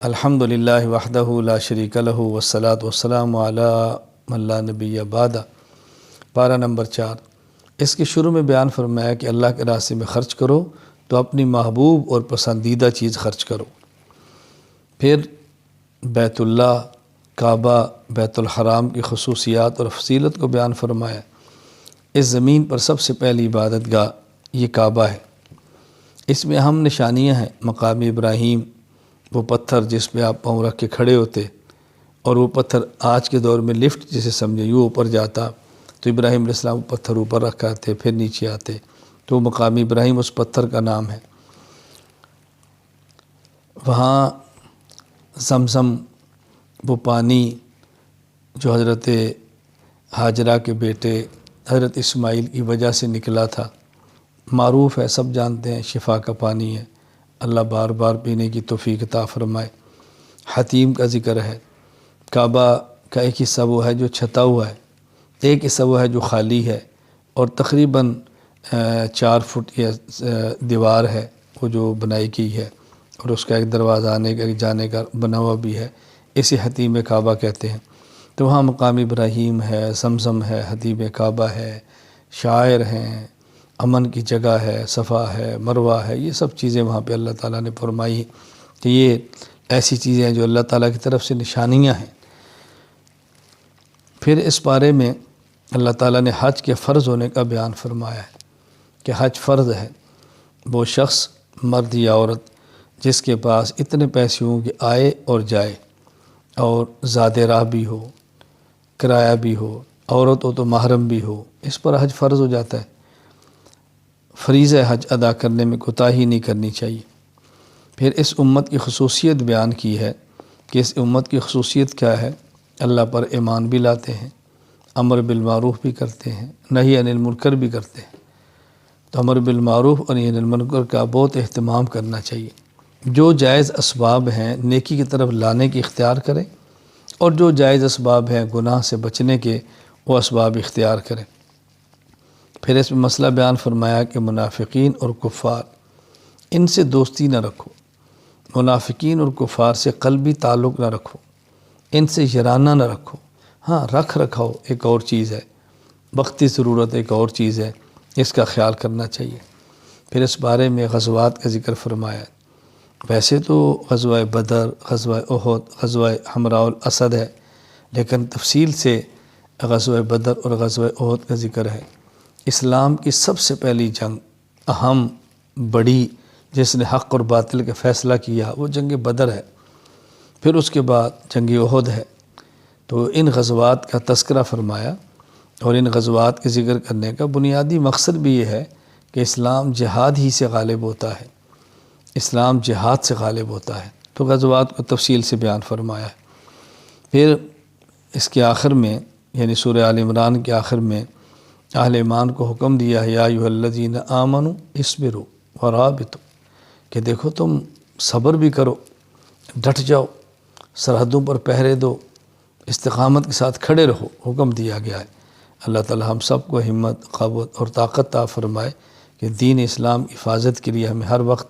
الحمدللہ وحدہ لا شریک لہ والصلاة والسلام علی من لا نبی بعدہ۔ پارہ نمبر 4۔ اس کے شروع میں بیان فرمایا کہ اللہ کے راستے میں خرچ کرو تو اپنی محبوب اور پسندیدہ چیز خرچ کرو۔ پھر بیت اللہ، کعبہ، بیت الحرام کی خصوصیات اور فضیلت کو بیان فرمایا۔ اس زمین پر سب سے پہلی عبادت گاہ یہ کعبہ ہے۔ اس میں اہم نشانیاں ہیں۔ مقام ابراہیم، وہ پتھر جس پہ آپ پاؤں رکھ کے کھڑے ہوتے، اور وہ پتھر آج کے دور میں لفٹ جسے سمجھے یوں اوپر جاتا، تو ابراہیم علیہ السلام پتھر اوپر رکھا آتے پھر نیچے آتے، تو مقام ابراہیم اس پتھر کا نام ہے۔ وہاں زمزم، وہ پانی جو حضرت ہاجرہ کے بیٹے حضرت اسماعیل کی وجہ سے نکلا تھا، معروف ہے، سب جانتے ہیں، شفا کا پانی ہے، اللہ بار بار پینے کی توفیق عطا فرمائے۔ حتیم کا ذکر ہے۔ کعبہ کا ایک حصہ وہ ہے جو چھتا ہوا ہے، ایک حصہ وہ ہے جو خالی ہے، اور تقریباً 4 فٹ یا دیوار ہے وہ جو بنائی کی ہے، اور اس کا ایک دروازہ آنے کا جانے کا بنا ہوا بھی ہے، اسے حتیم کعبہ کہتے ہیں۔ تو وہاں مقام ابراہیم ہے، زمزم ہے، حتیم کعبہ ہے، شاعر ہیں، امن کی جگہ ہے، صفا ہے، مروہ ہے، یہ سب چیزیں وہاں پہ اللہ تعالیٰ نے فرمائی کہ یہ ایسی چیزیں ہیں جو اللہ تعالیٰ کی طرف سے نشانیاں ہیں۔ پھر اس بارے میں اللہ تعالیٰ نے حج کے فرض ہونے کا بیان فرمایا ہے کہ حج فرض ہے۔ وہ شخص، مرد یا عورت، جس کے پاس اتنے پیسے ہوں کہ آئے اور جائے، اور زاد راہ بھی ہو، کرایہ بھی ہو، عورت ہو تو محرم بھی ہو، اس پر حج فرض ہو جاتا ہے۔ فریضہ حج ادا کرنے میں کوتاہی نہیں کرنی چاہیے۔ پھر اس امت کی خصوصیت بیان کی ہے کہ اس امت کی خصوصیت کیا ہے۔ اللہ پر ایمان بھی لاتے ہیں، امر بالمعروف بھی کرتے ہیں، نہی عن المنکر بھی کرتے ہیں۔ تو امر بالمعروف اور نہی عن المنکر کا بہت اہتمام کرنا چاہیے۔ جو جائز اسباب ہیں نیکی کی طرف لانے کی اختیار کریں، اور جو جائز اسباب ہیں گناہ سے بچنے کے، وہ اسباب اختیار کریں۔ پھر اس میں مسئلہ بیان فرمایا کہ منافقین اور کفار، ان سے دوستی نہ رکھو۔ منافقین اور کفار سے قلبی تعلق نہ رکھو، ان سے یارانہ نہ رکھو۔ ہاں، رکھو ایک اور چیز ہے، وقتی ضرورت ایک اور چیز ہے، اس کا خیال کرنا چاہیے۔ پھر اس بارے میں غزوات کا ذکر فرمایا۔ ویسے تو غزوہ بدر، غزوہ احد، غزوہ حمراء الاسد ہے، لیکن تفصیل سے غزوہ بدر اور غزوہ احد کا ذکر ہے۔ اسلام کی سب سے پہلی جنگ، اہم، بڑی، جس نے حق اور باطل کا فیصلہ کیا، وہ جنگ بدر ہے۔ پھر اس کے بعد جنگ احد ہے۔ تو ان غزوات کا تذکرہ فرمایا، اور ان غزوات کے ذکر کرنے کا بنیادی مقصد بھی یہ ہے کہ اسلام جہاد ہی سے غالب ہوتا ہے، اسلام جہاد سے غالب ہوتا ہے۔ تو غزوات کو تفصیل سے بیان فرمایا ہے۔ پھر اس کے آخر میں، یعنی سورہ آل عمران کے آخر میں، اہل ایمان کو حکم دیا ہے، یا ایھا الذین آمنوا اصبروا ورابطوا، کہ دیکھو تم صبر بھی کرو، ڈٹ جاؤ، سرحدوں پر پہرے دو، استقامت کے ساتھ کھڑے رہو، حکم دیا گیا ہے۔ اللہ تعالی ہم سب کو ہمت، قوت اور طاقت عطا فرمائے کہ دین اسلام کی حفاظت کے لیے ہمیں ہر وقت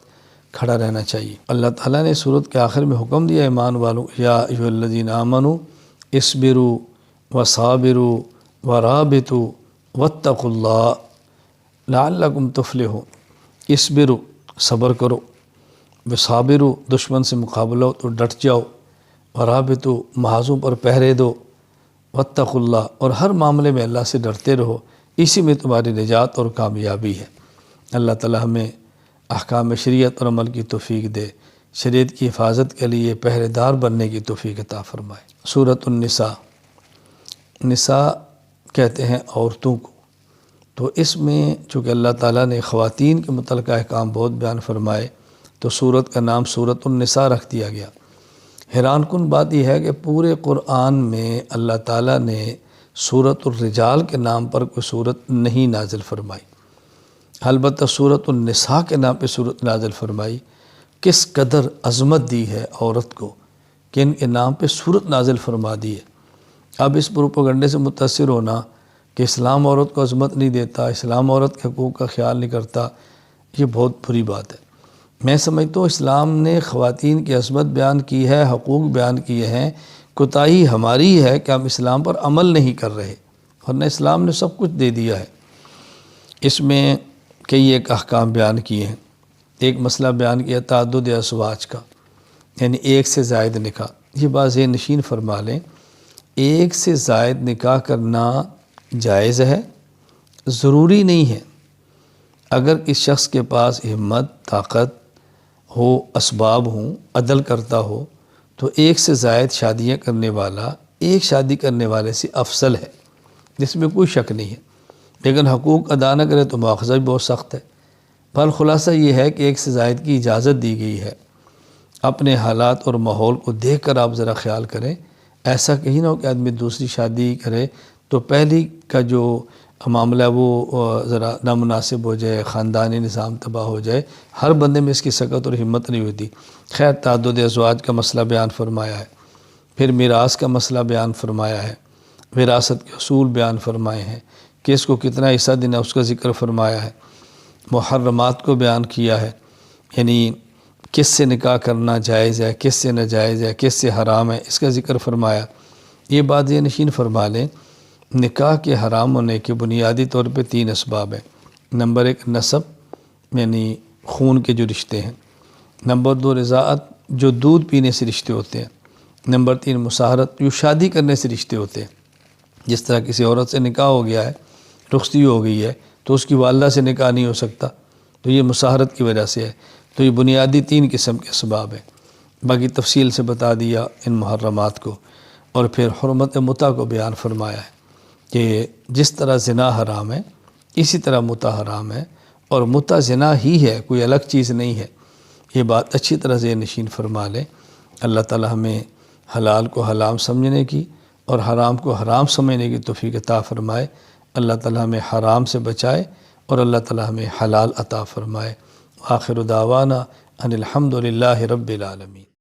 کھڑا رہنا چاہیے۔ اللہ تعالیٰ نے سورت کے آخر میں حکم دیا ایمان والوں، یا ایھا الذین آمنوا اصبروا وصابروا ورابطوا واتقوا اللہ لعلکم تفلحون۔ اصبروا، صبر کرو، وصابروا، دشمن سے مقابلہ ہو تو ڈٹ جاؤ، ورابطوا، محاذوں پر پہرے دو، واتقوا اللہ، اور ہر معاملے میں اللہ سے ڈرتے رہو، اسی میں تمہاری نجات اور کامیابی ہے۔ اللہ تعالی ہمیں احکام شریعت اور عمل کی توفیق دے، شریعت کی حفاظت کے لیے پہرے دار بننے کی توفیق عطا فرمائے۔ سورۃ النساء، نساء کہتے ہیں عورتوں کو۔ تو اس میں چونکہ اللہ تعالیٰ نے خواتین کے متعلقہ احکام بہت بیان فرمائے، تو سورت کا نام سورۃ النساء رکھ دیا گیا۔ حیران کن بات یہ ہے کہ پورے قرآن میں اللہ تعالیٰ نے سورۃ الرجال کے نام پر کوئی سورت نہیں نازل فرمائی، البتہ سورۃ النساء کے نام پہ سورت نازل فرمائی۔ کس قدر عظمت دی ہے عورت کو کہ ان کے نام پہ سورت نازل فرما دی ہے۔ اب اس پروپیگنڈے سے متاثر ہونا کہ اسلام عورت کو عظمت نہیں دیتا، اسلام عورت کے حقوق کا خیال نہیں کرتا، یہ بہت بری بات ہے۔ میں سمجھتا ہوں اسلام نے خواتین کی عصمت بیان کی ہے، حقوق بیان کیے ہیں، کوتاہی ہماری ہے کہ ہم اسلام پر عمل نہیں کر رہے، ورنہ اسلام نے سب کچھ دے دیا ہے۔ اس میں کئی ایک احکام بیان کیے ہیں۔ ایک مسئلہ بیان کیا تعدد ازواج کا، یعنی ایک سے زائد نکاح۔ یہ بات ذہن نشین فرما لیں، ایک سے زائد نکاح کرنا جائز ہے، ضروری نہیں ہے۔ اگر اس شخص کے پاس ہمت، طاقت ہو، اسباب ہوں، عدل کرتا ہو، تو ایک سے زائد شادیاں کرنے والا ایک شادی کرنے والے سے افضل ہے، جس میں کوئی شک نہیں ہے۔ لیکن حقوق ادا نہ کرے تو مواخذہ بھی بہت سخت ہے۔ بل خلاصہ یہ ہے کہ ایک سے زائد کی اجازت دی گئی ہے۔ اپنے حالات اور ماحول کو دیکھ کر آپ ذرا خیال کریں، ایسا کہیں نہ ہو کہ آدمی دوسری شادی کرے تو پہلی کا جو معاملہ وہ ذرا نامناسب ہو جائے، خاندانی نظام تباہ ہو جائے۔ ہر بندے میں اس کی سکت اور ہمت نہیں ہوتی۔ خیر، تعدد ازواج کا مسئلہ بیان فرمایا ہے، پھر میراث کا مسئلہ بیان فرمایا ہے، وراثت کے اصول بیان فرمائے ہیں، کس کو کتنا حصہ دینا اس کا ذکر فرمایا ہے، محرمات کو بیان کیا ہے، یعنی کس سے نکاح کرنا جائز ہے، کس سے ناجائز ہے، کس سے حرام ہے، اس کا ذکر فرمایا۔ یہ بات یہ نشین فرما لیں، نکاح کے حرام ہونے کے بنیادی طور پہ 3 اسباب ہیں۔ نمبر 1 نسب، یعنی خون کے جو رشتے ہیں۔ نمبر 2 رضاعت، جو دودھ پینے سے رشتے ہوتے ہیں۔ نمبر 3 مساہرت، جو شادی کرنے سے رشتے ہوتے ہیں۔ جس طرح کسی عورت سے نکاح ہو گیا ہے، رخصتی ہو گئی ہے، تو اس کی والدہ سے نکاح نہیں ہو سکتا، تو یہ مساہرت کی وجہ سے ہے۔ تو یہ بنیادی 3 قسم کے اسباب ہیں، باقی تفصیل سے بتا دیا ان محرمات کو۔ اور پھر حرمت متع کو بیان فرمایا ہے کہ جس طرح زنا حرام ہے اسی طرح متع حرام ہے، اور متع زنا ہی ہے، کوئی الگ چیز نہیں ہے۔ یہ بات اچھی طرح ذہن نشین فرما لیں۔ اللہ تعالی ہمیں حلال کو حرام سمجھنے کی اور حرام کو حرام سمجھنے کی توفیق عطا فرمائے۔ اللہ تعالی ہمیں حرام سے بچائے اور اللہ تعالی ہمیں حلال عطا فرمائے۔ آخر دعوانا ان الحمد للہ رب العالمین۔